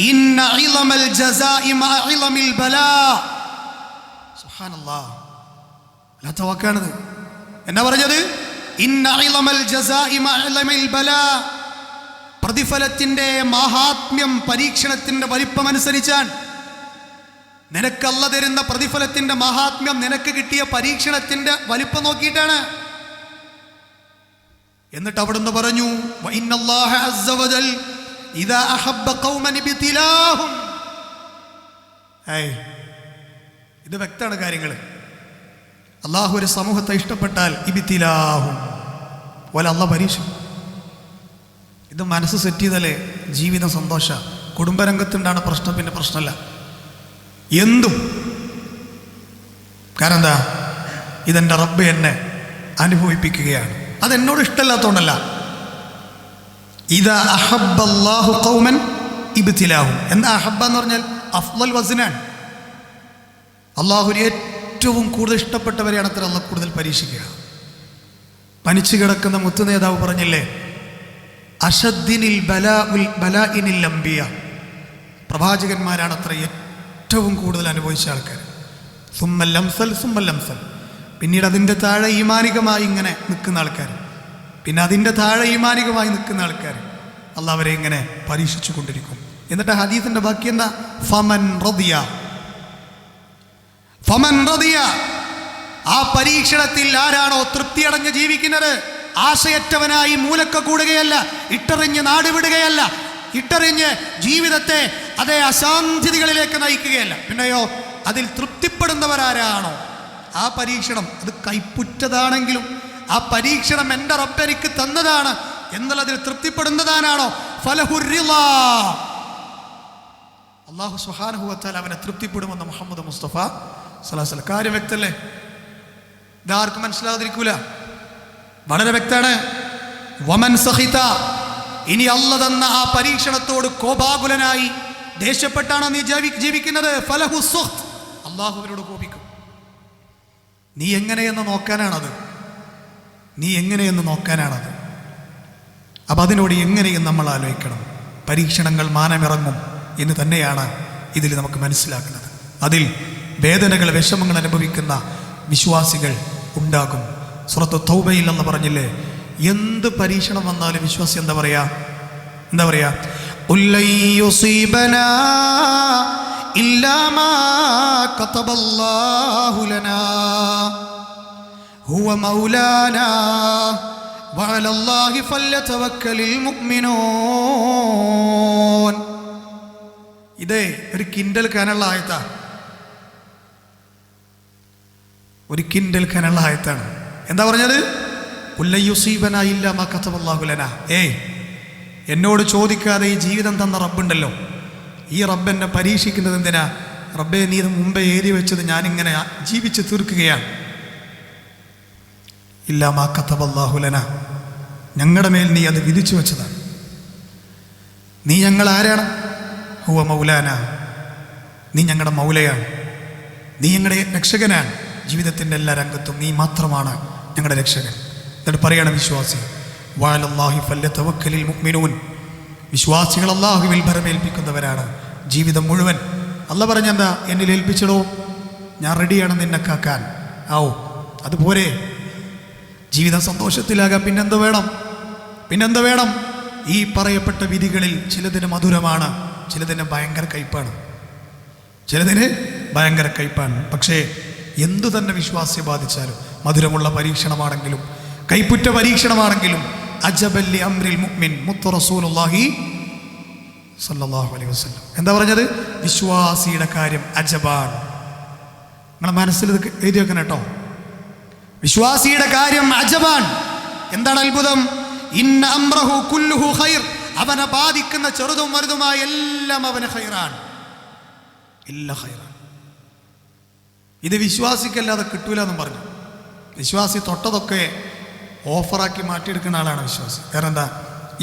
ഇന്ന ഇളമൽ ജസാഇ മഅ ഇളമിൽ ബലാ. സുബ്ഹാനല്ലാഹ്, അല്ലാത്ത വാക്കാണിത്. എന്നാ പറഞ്ഞത്? ഇന്ന ഇളമൽ ജസാഇ മഅ ഇളമിൽ ബലാ. പ്രതിഫലത്തിന്റെ മഹാത്മ്യം പരീക്ഷണത്തിന്റെ വലിപ്പമനുസരിച്ചാൻ. നിനക്ക് അല്ലാഹു തരുന്ന പ്രതിഫലത്തിന്റെ മഹാത്മ്യം നിനക്ക് കിട്ടിയ പരീക്ഷണത്തിന്റെ വലിപ്പം നോക്കിയിട്ടാണ്. എന്നിട്ട് അവിടുന്ന് പറഞ്ഞു, വഇന്നല്ലാഹ അസ്സ വജൽ ഇദാ അഹബ്ബ ഖൗമൻ ഇബ്തിലാഹും. ഇത് വ്യക്തമാണ് കാര്യങ്ങൾ. അള്ളാഹു ഒരു സമൂഹത്തെ ഇഷ്ടപ്പെട്ടാൽ ഇബ്തിലാഹും പോലെ അള്ളാഹ് പരീക്ഷിക്കും. ഇത് മനസ്സ് സെറ്റ് ചെയ്താലേ ജീവിതം സന്തോഷ. കുടുംബരംഗത്തുണ്ടാണ് പ്രശ്നം, പിന്നെ പ്രശ്നമല്ല എന്തും. കാരണം എന്താ? ഇതെൻ്റെ റബ്ബ് എന്നെ അനുഭവിപ്പിക്കുകയാണ്. അതെന്നോട് ഇഷ്ടമല്ലാത്തതുകൊണ്ടല്ല. ഇദാ അഹബ്ബല്ലാഹു ഖൗമൻ ഇബ്തിലാഹും. എന്താ അഹബ്ബ എന്ന് പറഞ്ഞാൽ? അഫ്ളൽ വസ്നാൻ. അള്ളാഹുവിന് ഏറ്റവും കൂടുതൽ ഇഷ്ടപ്പെട്ടവരെയാണ് അത്ര അള്ളാഹ് കൂടുതൽ പരീക്ഷിക്കുക. പനിച്ചു കിടക്കുന്ന മുത്തു നേതാവ് പറഞ്ഞില്ലേ, അഷദ്ദിനിൽ ബലാഇനിൽ അംബിയ. പ്രവാചകന്മാരാണ് അത്ര ഏറ്റവും കൂടുതൽ അനുഭവിച്ച ആൾക്കാർ. സുമ്മൽ അംസൽ. പിന്നീട് അതിൻ്റെ താഴെ ഈമാനികമായി ഇങ്ങനെ നിൽക്കുന്ന ആൾക്കാർ, പിന്നെ അതിൻ്റെ താഴെ ഈമാനികമായി നിൽക്കുന്ന ആൾക്കാർ. അള്ളാഹ് അവരെ ഇങ്ങനെ പരീക്ഷിച്ചു കൊണ്ടിരിക്കും. എന്നിട്ട് ഹദീസിന്റെ ബാക്കി എന്താ? ഫമൻ റദിയ. ആ പരീക്ഷണത്തിൽ ആരാണോ തൃപ്തിയടഞ്ഞ് ജീവിക്കുന്നത്, ആശയറ്റവനായി മൂലക്ക കൂടുകയല്ല, ഇട്ടെറിഞ്ഞ് നാട് വിടുകയല്ല, ഇട്ടെറിഞ്ഞ് ജീവിതത്തെ അതേ അശാന്തികളിലേക്ക് നയിക്കുകയല്ല, പിന്നെയോ അതിൽ തൃപ്തിപ്പെടുന്നവരാരാണോ, ആ പരീക്ഷണം അത് കൈപ്പുറ്റതാണെങ്കിലും ആ പരീക്ഷണം എൻ്റെ റബ്ബ് എനിക്ക് തന്നതാണ് എന്നുള്ളതിൽ തൃപ്തിപ്പെടുന്നതാണോ, ഫലഹുർറിളാ, അല്ലാഹു സുബ്ഹാനഹു വ തആല അവനെ തൃപ്തിപ്പെടുമെന്ന് മുഹമ്മദ് മുസ്തഫ സ്വല്ലല്ലാഹു അലൈഹി വസല്ലം. കാര്യം വ്യക്തല്ലേ? ഇതാർക്കും മനസ്സിലാകാതിരിക്കൂല, വളരെ വ്യക്തമാണ്. വമൻ സഖിത, ഇനി അല്ലാഹ് തന്ന ആ പരീക്ഷണത്തോട് കോപാകുലനായി ദേഷ്യപ്പെട്ടാണോ നീ ജീവിക്കുന്നത്, ഫലഹു സുഖ്ത്, അല്ലാഹുവിനോട് കോപിക്കും. നീ എങ്ങനെയെന്ന് നോക്കാനാണത്. അപ്പം അതിനോട് എങ്ങനെയും നമ്മൾ ആലോചിക്കണം. പരീക്ഷണങ്ങൾ മാനമിറങ്ങും എന്ന് തന്നെയാണ് ഇതിൽ നമുക്ക് മനസ്സിലാക്കുന്നത്. അതിൽ വേദനകൾ, വിഷമങ്ങൾ അനുഭവിക്കുന്ന വിശ്വാസികൾ ഉണ്ടാകും. സൂറത്ത് തൗബയിൽ എന്ന് പറഞ്ഞില്ലേ, എന്ത് പരീക്ഷണം വന്നാലും വിശ്വാസി എന്താ പറയാ? ഉല്ലയുസീബനാ ഇല്ലാ മാ കതബല്ലാഹു ലനാ ഹുവ മൗലാനാ വഅലല്ലാഹി ഫല്യതവക്കലിൽ മുഅ്മിനൂൻ. ഇതേ ഒരു കിൻഡൽ ഖാനുള്ള ആയത്താണ്. എന്താ പറഞ്ഞത്? ഉല്ലയുസീബനാ ഇല്ലാ മാ കതബല്ലാഹു ലനാ. എന്നോട് ചോദിക്കാതെ ഈ ജീവിതം തന്ന റബ്ബുണ്ടല്ലോ, ഈ റബ്ബ് എന്നെ പരീക്ഷിക്കുന്നത് എന്തിനാ? റബ്ബെ, നീ ഇത് മുമ്പേ എഴുതി വെച്ചത് ഞാനിങ്ങനെ ജീവിച്ച് തീർക്കുകയാണ്. ഇല്ലാ മാ കതബല്ലാഹു ലനാ, ഞങ്ങളുടെ മേൽ നീ അത് വിധിച്ചു വെച്ചതാണ്. നീ ഞങ്ങൾ ആരാണ്? ഹുവ മൗലാന, നീ ഞങ്ങളുടെ മൗലയാണ്, നീ ഞങ്ങളുടെ രക്ഷകനാണ്. ജീവിതത്തിൻ്റെ എല്ലാ രംഗത്തും നീ മാത്രമാണ് ഞങ്ങളുടെ രക്ഷകൻ. എന്നിട്ട് പറയണം വിശ്വാസി, വഅലല്ലാഹി ഫല്യതവക്കലിൽ മുഅ്മിനൂൻ, വിശ്വാസികൾ അല്ലാഹുവിൽ ഭരമേൽപ്പിക്കുന്നവരാണ് ജീവിതം മുഴുവൻ. അല്ലാഹ് പറഞ്ഞെന്താ? എന്നിൽ ഏൽപ്പിച്ചിടോ, ഞാൻ റെഡിയാണ് നിന്നെ കാക്കാൻ. അതുപോലെ ജീവിതം സന്തോഷത്തിലാകാം. പിന്നെന്ത് വേണം? ഈ പറയപ്പെട്ട വിധികളിൽ ചിലതിന് മധുരമാണ്, ചിലതിന് ഭയങ്കര കയ്പാണ്. പക്ഷേ എന്തു തന്നെ വിശ്വാസിയെ ബാധിച്ചാലും, മധുരമുള്ള പരീക്ഷണമാണെങ്കിലും കൈപ്പുറ്റ പരീക്ഷണമാണെങ്കിലും, അജബല്ലി അംരിൽ മുഅ്മിൻ മുത്ത് റസൂലുള്ളാഹി സല്ലല്ലാഹു അലൈഹി വസല്ലം എന്താ പറഞ്ഞത്? വിശ്വാസിയുടെ കാര്യം അജബാണ്. നിങ്ങളെ മനസ്സിൽ ഇത് എഴുതി വെക്കണം കേട്ടോ. വിശ്വാസിയുടെ കാര്യം അജബാൻ. എന്താണ് അത്ഭുതം? ഇന്ന അംറഹു കുല്ലുഹു ഖൈർ, അവനെ ബാധിക്കുന്ന ചെറുതും വലുതുമായ എല്ലാം അവന് ഖൈറാണ്, എല്ലാം ഖൈറാണ്. ഇത് വിശ്വാസിക്കല്ലാതെ കിട്ടൂല എന്നും പറഞ്ഞു. വിശ്വാസി തൊട്ടതൊക്കെ ഓഫറാക്കി മാറ്റിയെടുക്കുന്ന ആളാണ് വിശ്വാസി. കാരണം എന്താ,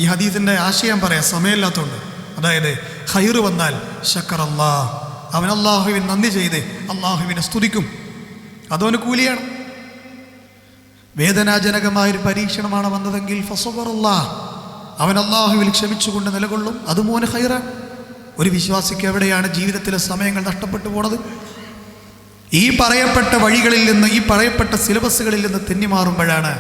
ഈ ഹദീസിൻ്റെ ആശയം പറയാം, സമയമില്ലാത്തതുകൊണ്ട്. അതായത് ഖൈറ് വന്നാൽ ശക്കർ അല്ലാഹ്, അവൻ അള്ളാഹുവിന് നന്ദി ചെയ്ത് അള്ളാഹുവിനെ സ്തുതിക്കും, അതവന് കൂലിയാണ്. വേദനാജനകമായൊരു പരീക്ഷണമാണ് വന്നതെങ്കിൽ ഫസബറല്ലാഹ്, അവൻ അള്ളാഹുവിൽ ക്ഷമിച്ചുകൊണ്ട് നിലകൊള്ളും, അത് മോന് ഖൈറാണ്. ഒരു വിശ്വാസിക്ക് എവിടെയാണ് ജീവിതത്തിലെ സമയങ്ങൾ നഷ്ടപ്പെട്ടു പോണത്? ഈ പറയപ്പെട്ട വഴികളിൽ നിന്ന്, ഈ പറയപ്പെട്ട സിലബസുകളിൽ നിന്ന് തെന്നിമാറുമ്പോഴാണ്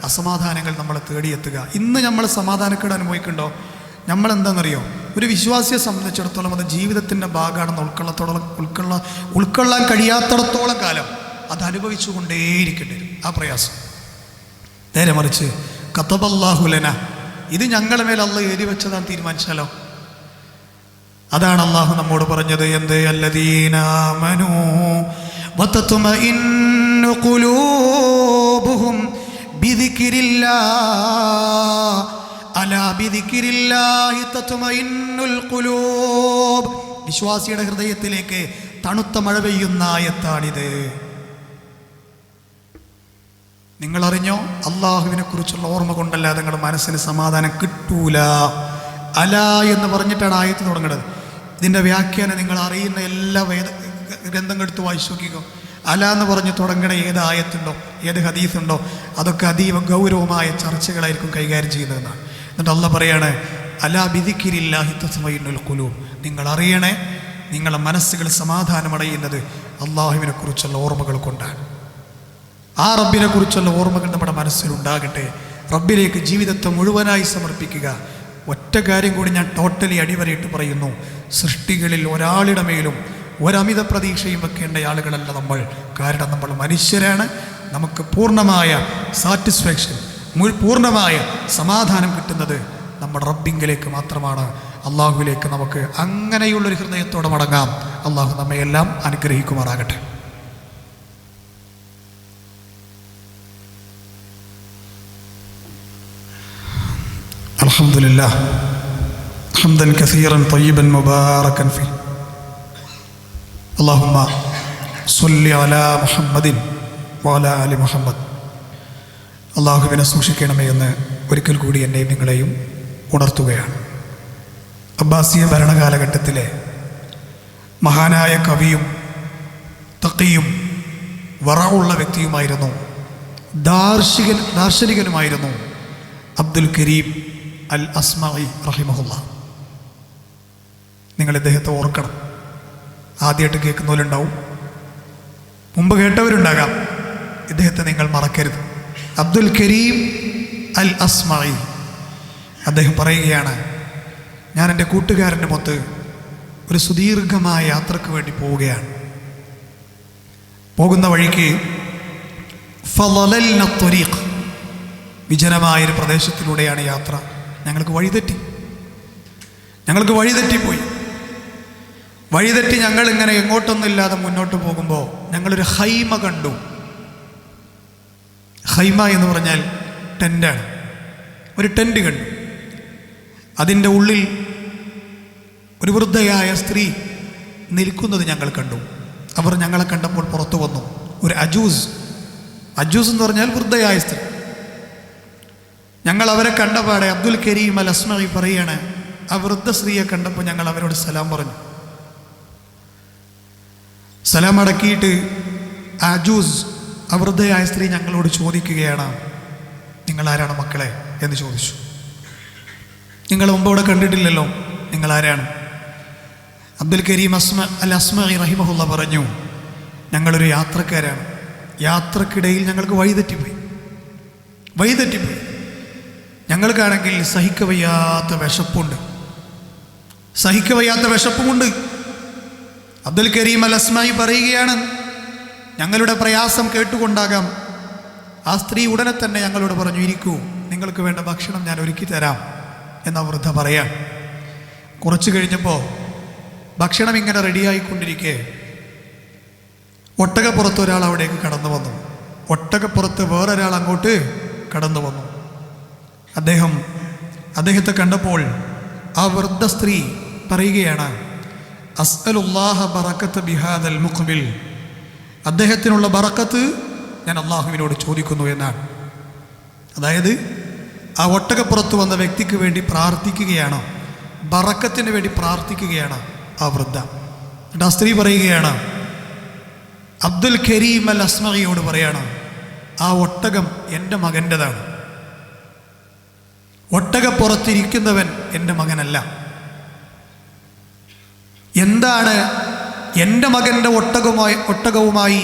അസമാധാനങ്ങൾ നമ്മളെ തേടിയെത്തുക. ഇന്ന് നമ്മൾ സമാധാനക്കേട് അനുഭവിക്കുന്നുണ്ടോ? നമ്മളെന്താണെന്നറിയോ, ഒരു വിശ്വാസിയെ സംബന്ധിച്ചിടത്തോളം അത് ജീവിതത്തിൻ്റെ ഭാഗമാണെന്ന് ഉൾക്കൊള്ളാൻ കഴിയാത്തിടത്തോളം കാലം അത് അനുഭവിച്ചു കൊണ്ടേയിരിക്കേണ്ടി വരും ആ പ്രയാസം. നേരെ മറിച്ച് കതബല്ലാഹു ലനാ, ഇത് ഞങ്ങളുടെ മേൽ അള്ളാഹ് എഴുതി വെച്ചതാണ് തീരുമാനിച്ചാലോ. അതാണ് അള്ളാഹു നമ്മോട് പറഞ്ഞത്, എന്ത്? അല്ലദീന ആമനൂ വതത്മഇന്നു ഖുലൂബുഹും ബിദിക്രില്ലാഹ് അലാ ബിദിക്രില്ലാഹി തത്മഇന്നുൽ ഖുലൂബ്. വിശ്വാസിയുടെ ഹൃദയത്തിലേക്ക് തണുത്ത മഴ പെയ്യുന്ന ആയത്താണിത്. നിങ്ങളറിഞ്ഞോ, അള്ളാഹുവിനെ കുറിച്ചുള്ള ഓർമ്മ കൊണ്ടല്ലാതെ നിങ്ങളുടെ മനസ്സിന് സമാധാനം കിട്ടൂല. അല എന്ന് പറഞ്ഞിട്ടാണ് ആയത്ത് തുടങ്ങുന്നത്. ഇതിൻ്റെ വ്യാഖ്യാനം നിങ്ങൾ അറിയുന്ന എല്ലാ ഗ്രന്ഥങ്ങൾ എടുത്ത് വായിച്ചു നോക്കിക്കോ. അല എന്ന് പറഞ്ഞ് തുടങ്ങണ ഏത് ആയത്തുണ്ടോ, ഏത് ഹദീസുണ്ടോ, അതൊക്കെ അതീവ ഗൗരവമായ ചർച്ചകളായിരിക്കും കൈകാര്യം ചെയ്യുന്നതെന്നാണ്. എന്നിട്ട് അള്ളാഹ് പറയാണ്, അലാ ബിദിക്രില്ലാഹി തത്മഇന്നുൽ ഖുലൂബ്, നിങ്ങൾ അറിയണേ, നിങ്ങളുടെ മനസ്സുകൾ സമാധാനമടയുന്നത് അള്ളാഹുവിനെ കുറിച്ചുള്ള ഓർമ്മകൾ കൊണ്ടാണ്. ആ റബ്ബിനെ കുറിച്ചുള്ള ഓർമ്മകൾ നമ്മുടെ മനസ്സിലുണ്ടാകട്ടെ. റബ്ബിലേക്ക് ജീവിതത്തെ മുഴുവനായി സമർപ്പിക്കുക. ഒറ്റ കാര്യം കൂടി ഞാൻ ടോട്ടലി അടിവരയിട്ട് പറയുന്നു, സൃഷ്ടികളിൽ ഒരാളുടെ മേലും ഒരമിത പ്രതീക്ഷയും വെക്കേണ്ട ആളുകളല്ല നമ്മൾ. കാരണം നമ്മൾ മനുഷ്യരാണ്. നമുക്ക് പൂർണ്ണമായ സാറ്റിസ്ഫാക്ഷൻ, പൂർണ്ണമായ സമാധാനം കിട്ടുന്നത് നമ്മുടെ റബ്ബിങ്കിലേക്ക് മാത്രമാണ്. അള്ളാഹുവിലേക്ക് നമുക്ക് അങ്ങനെയുള്ളൊരു ഹൃദയത്തോടെ മടങ്ങാം. അള്ളാഹു നമ്മയെല്ലാം അനുഗ്രഹിക്കുമാറാകട്ടെ. അൽഹംദുലില്ലാഹ് ഹംദൻ കസീറൻ തയ്യിബൻ മുബാറകൻ ഫീ. അല്ലാഹുമ്മ സ്വല്ലി അലാ മുഹമ്മദിൻ വഅലാ ആലി മുഹമ്മദ്. അള്ളാഹുവിനെ സൂക്ഷിക്കണമേ എന്ന് ഒരിക്കൽ കൂടി എന്നെയും നിങ്ങളെയും ഉണർത്തുകയാണ്. അബ്ബാസിയ ഭരണകാലഘട്ടത്തിലെ മഹാനായ കവിയും തഖിയും വറഉള്ള വ്യക്തിയുമായിരുന്നു, ദാർശനികനുമായിരുന്നു അബ്ദുൽ കരീം അൽ അസ്മഈ റഹിമഹുല്ലാ. നിങ്ങൾ ഇദ്ദേഹത്തെ ഓർക്കണം. ആദ്യമായിട്ട് കേൾക്കുന്നവരുണ്ടാവും, മുമ്പ് കേട്ടവരുണ്ടാകാം. ഇദ്ദേഹത്തെ നിങ്ങൾ മറക്കരുത്. അബ്ദുൽ കരീം അൽ അസ്മഈ അദ്ദേഹം പറയുകയാണ്, ഞാൻ എൻ്റെ കൂട്ടുകാരൻ്റെ മൊത്ത് ഒരു സുദീർഘമായ യാത്രക്ക് വേണ്ടി പോവുകയാണ്. പോകുന്ന വഴിക്ക് ഫളലൽന ത്വരീഖ്, വിജനമായൊരു പ്രദേശത്തിലൂടെയാണ് യാത്ര. ഞങ്ങൾക്ക് വഴിതെറ്റിപ്പോയി. ഞങ്ങളിങ്ങനെ എങ്ങോട്ടൊന്നുമില്ലാതെ മുന്നോട്ട് പോകുമ്പോൾ ഞങ്ങളൊരു ഹൈമ കണ്ടു. ഹൈമ എന്ന് പറഞ്ഞാൽ ടെൻ്റാണ്. ഒരു ടെൻ്റ് കണ്ടു. അതിൻ്റെ ഉള്ളിൽ ഒരു വൃദ്ധയായ സ്ത്രീ നിൽക്കുന്നത് ഞങ്ങൾ കണ്ടു. അവർ ഞങ്ങളെ കണ്ടപ്പോൾ പുറത്തു വന്നു. ഒരു അജൂസ് എന്ന് പറഞ്ഞാൽ വൃദ്ധയായ സ്ത്രീ. ഞങ്ങൾ അവരെ കണ്ടപാടെ അബ്ദുൽ കരീം അൽ അസ്മഈ പറയാണ്, ആ വൃദ്ധ സ്ത്രീയെ കണ്ടപ്പോൾ ഞങ്ങൾ അവരോട് സലാം പറഞ്ഞു. സലാം അടക്കിയിട്ട് അജൂസ്, ആ വൃദ്ധയായ സ്ത്രീ ഞങ്ങളോട് ചോദിക്കുകയാണ്, നിങ്ങൾ ആരാണ് മക്കളെ എന്ന് ചോദിച്ചു. നിങ്ങൾ മുമ്പ് ഇവിടെ കണ്ടിട്ടില്ലല്ലോ, നിങ്ങൾ ആരാണ്? അബ്ദുൽ കരീം അൽ അസ്മഈ റഹിമഹുല്ല പറഞ്ഞു, ഞങ്ങളൊരു യാത്രക്കാരാണ്. യാത്രക്കിടയിൽ ഞങ്ങൾക്ക് വഴിതെറ്റിപ്പോയി. ഞങ്ങൾക്കാണെങ്കിൽ സഹിക്കവയ്യാത്ത വിശപ്പുമുണ്ട്. അബ്ദുൽ കരീം അൽ അസ്മഈ പറയുകയാണ്, ഞങ്ങളുടെ പ്രയാസം കേട്ടുകൊണ്ടാകാം ആ സ്ത്രീ ഉടനെ തന്നെ ഞങ്ങളോട് പറഞ്ഞു, ഇരിക്കൂ, നിങ്ങൾക്ക് വേണ്ട ഭക്ഷണം ഞാൻ ഒരുക്കി തരാം എന്ന വൃദ്ധ പറയാം. കുറച്ച് കഴിഞ്ഞപ്പോൾ ഭക്ഷണം ഇങ്ങനെ റെഡിയായിക്കൊണ്ടിരിക്കെ ഒട്ടകപ്പുറത്ത് ഒരാൾ അവിടേക്ക് കടന്നു വന്നു. ഒട്ടകപ്പുറത്ത് വേറൊരാൾ അങ്ങോട്ട് കടന്നു വന്നു. അദ്ദേഹത്തെ കണ്ടപ്പോൾ ആ വൃദ്ധ സ്ത്രീ പറയുകയാണ്, അസ്അലുല്ലാഹ ബറക്കത്ത് ബിഹാദൽ മുഖ്ബിൽ, അദ്ദേഹത്തിനുള്ള ബറക്കത്ത് ഞാൻ അള്ളാഹുവിനോട് ചോദിക്കുന്നു എന്നാണ്. അതായത് ആ ഒട്ടകപ്പുറത്ത് വന്ന വ്യക്തിക്ക് വേണ്ടി പ്രാർത്ഥിക്കുകയാണ്, ബറക്കത്തിന് വേണ്ടി പ്രാർത്ഥിക്കുകയാണ് ആ വൃദ്ധ. എന്നിട്ട് ആ സ്ത്രീ പറയുകയാണ്, അബ്ദുൽ കരീം അൽ അസ്മഇയോട് പറയാണ്, ആ ഒട്ടകം എൻ്റെ മകൻ്റെതാണ്, ഒട്ടകപ്പുറത്തിരിക്കുന്നവൻ എൻ്റെ മകനല്ല. എന്താണ് എൻ്റെ മകൻ്റെ ഒട്ടകവുമായി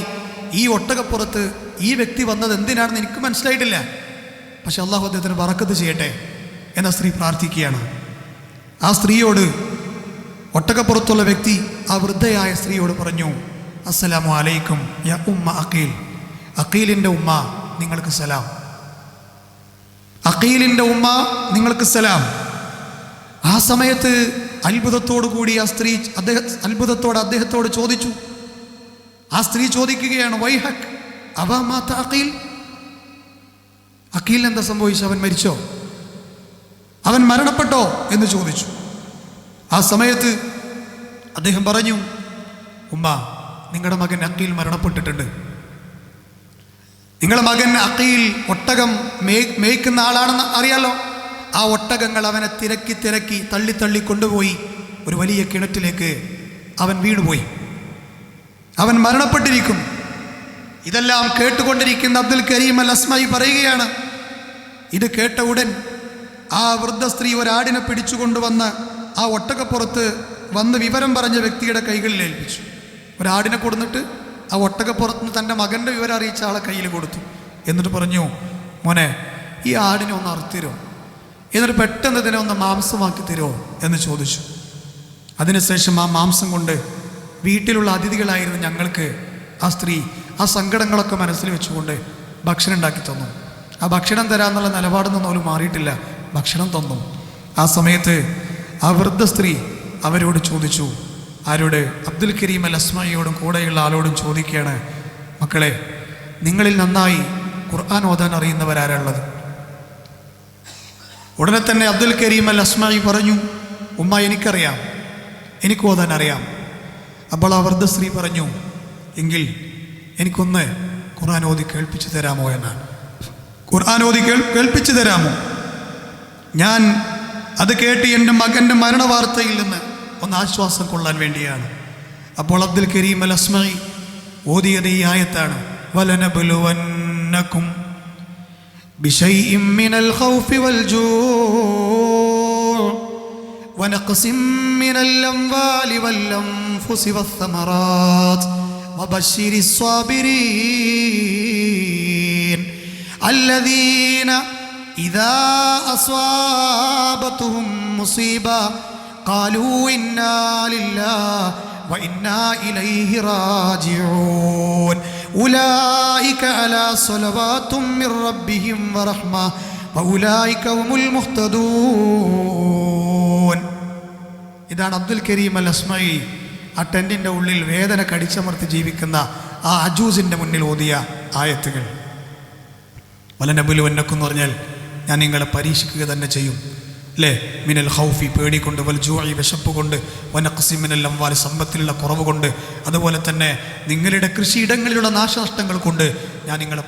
ഈ ഒട്ടകപ്പുറത്ത് ഈ വ്യക്തി വന്നത് എന്തിനാണെന്ന് എനിക്ക് മനസ്സിലായിട്ടില്ല. പക്ഷെ അള്ളാഹു അദ്ദേഹത്തിന് ബറക്കത്ത് ചെയ്യട്ടെ എന്ന സ്ത്രീ പ്രാർത്ഥിക്കുകയാണ്. ആ സ്ത്രീയോട്, ഒട്ടകപ്പുറത്തുള്ള വ്യക്തി ആ വൃദ്ധയായ സ്ത്രീയോട് പറഞ്ഞു, അസ്സലാമു അലൈക്കും യാ ഉമ്മ അഖീൽ, അഖീലിൻ്റെ ഉമ്മ നിങ്ങൾക്ക് സലാം, അഖീലിൻ്റെ ഉമ്മ നിങ്ങൾക്ക് സലാം. ആ സമയത്ത് അത്ഭുതത്തോടു കൂടി ആ സ്ത്രീ അദ്ദേഹത്തോട് ചോദിച്ചു. ആ സ്ത്രീ ചോദിക്കുകയാണ്, വൈഹക് അവാ മാത അഖീൽ, അഖീൽ എന്താ സംഭവിച്ചു? അവൻ മരിച്ചോ? അവൻ മരണപ്പെട്ടോ എന്ന് ചോദിച്ചു. ആ സമയത്ത് അദ്ദേഹം പറഞ്ഞു, ഉമ്മ, നിങ്ങളുടെ മകൻ അഖീൽ മരണപ്പെട്ടിട്ടുണ്ട്. നിങ്ങളുടെ മകൻ അഖീൽ ഒട്ടകം മേയ്ക്കുന്ന ആളാണെന്ന് അറിയാലോ. ആ ഒട്ടകങ്ങൾ അവനെ തിരക്കി തള്ളി കൊണ്ടുപോയി ഒരു വലിയ കിണറ്റിലേക്ക് അവൻ വീണുപോയി. അവൻ മരണപ്പെട്ടിരിക്കും. ഇതെല്ലാം കേട്ടുകൊണ്ടിരിക്കുന്ന അബ്ദുൽ കരീം അൽ അസ്മഇ പറയുകയാണ്, ഇത് കേട്ട ഉടൻ ആ വൃദ്ധ സ്ത്രീ ഒരാടിനെ പിടിച്ചുകൊണ്ടുവന്ന് ആ ഒട്ടകപ്പുറത്ത് വന്ന് വിവരം പറഞ്ഞ വ്യക്തിയുടെ കൈകളിൽ ഏൽപ്പിച്ചു. ഒരാടിനെ കൊടുത്തിട്ട് ആ ഒട്ടകപ്പുറത്തുനിന്ന് തൻ്റെ മകൻ്റെ വിവരം അറിയിച്ച ആളെ കയ്യിൽ കൊടുത്തു. എന്നിട്ട് പറഞ്ഞു, മോനെ, ഈ ആടിനെ ഒന്ന് അറുത്തരുമോ, എന്നിട്ട് പെട്ടെന്ന് ഇതിനെ ഒന്ന് മാംസമാക്കി തരുമോ എന്ന് ചോദിച്ചു. അതിനുശേഷം ആ മാംസം കൊണ്ട് വീട്ടിലുള്ള അതിഥികളായിരുന്നു ഞങ്ങൾക്ക് ആ സ്ത്രീ ആ സങ്കടങ്ങളൊക്കെ മനസ്സിൽ വെച്ചുകൊണ്ട് ഭക്ഷണം ഉണ്ടാക്കി തന്നു. ആ ഭക്ഷണം തരാമെന്നുള്ള നിലപാടൊന്നും അവർ മാറിയിട്ടില്ല, ഭക്ഷണം തന്നു. ആ സമയത്ത് ആ വൃദ്ധ സ്ത്രീ അവരോട് ചോദിച്ചു, ആരോട്? അബ്ദുൽ കരീം അൽ അസ്മഇയോടും കൂടെയുള്ള ആളോടും ചോദിക്കുകയാണ്, മക്കളെ, നിങ്ങളിൽ നന്നായി ഖുർആൻ ഓതാൻ അറിയുന്നവരാരുള്ളത്? ഉടനെ തന്നെ അബ്ദുൽ കരീം അൽ അസ്മഇ പറഞ്ഞു, ഉമ്മ, എനിക്കറിയാം, എനിക്ക് ഓതാൻ അറിയാം. അപ്പോൾ ആ വൃദ്ധ സ്ത്രീ പറഞ്ഞു, എങ്കിൽ എനിക്കൊന്ന് ഖുർആൻ ഓതി കേൾപ്പിച്ചു തരാമോ എന്നാണ്. ഖുർആൻ ഓതി കേൾപ്പിച്ചു തരാമോ? ഞാൻ അത് കേട്ട് എൻ്റെ മകൻ്റെ മരണവാർത്തയിൽ നിന്ന് ഒന്ന് ആശ്വാസം കൊള്ളാൻ വേണ്ടിയാണ്. അപ്പോൾ അബ്ദുൽ കരീം അൽ അസ്മഇ ഓതിയത് ഈ ആയത്താണ്, വലനബ്ലുവന്നകും ബിശൈഇൻ മിനൽ ഖൗഫി വൽ ജൂഅ് വനഖ്സിൻ മിനൽ അംവാലി വൽ അൻഫുസി വസ്സമറാത്ത് വബശ്ശിരിസ് സ്വാബിരീൻ അല്ലദീന ഇദാ അസ്വാബതുഹും മുസീബ ഖാലൂ ഇന്നാ ലില്ലാഹി വഇന്നാ ഇലൈഹി റാജിഊൻ ഉലൈക അലാ സ്വലവാതും മിർ റബ്ബിഹിം വറഹ്മ വഉലൈക ഹുമുൽ മുഹ്തദൂൻ. ഇതാണ് അബ്ദുൽ കരീം അൽ അസ്മഇ ആ ടെൻറ്റിൻ്റെ ഉള്ളിൽ വേദന കടിച്ചമർത്തി ജീവിക്കുന്ന ആ അജൂസിൻ്റെ മുന്നിൽ ഓതിയ ആയത്തുകൾ. വലനബ്ലുവന്നകും എന്ന് പറഞ്ഞാൽ ഞാൻ നിങ്ങളെ പരീക്ഷിക്കുക തന്നെ ചെയ്യും, അല്ലേ? മിനൽ ഖൗഫി, പേടികൊണ്ട്, വൽ ജൂഇ, വിശപ്പ് കൊണ്ട്, വനഖ്സി മിനൽ അംവാൽ, സമ്പത്തിലുള്ള കുറവ് കൊണ്ട്, അതുപോലെ തന്നെ നിങ്ങളുടെ കൃഷിയിടങ്ങളിലുള്ള നാശനഷ്ടങ്ങൾ കൊണ്ട് ഞാൻ നിങ്ങളെ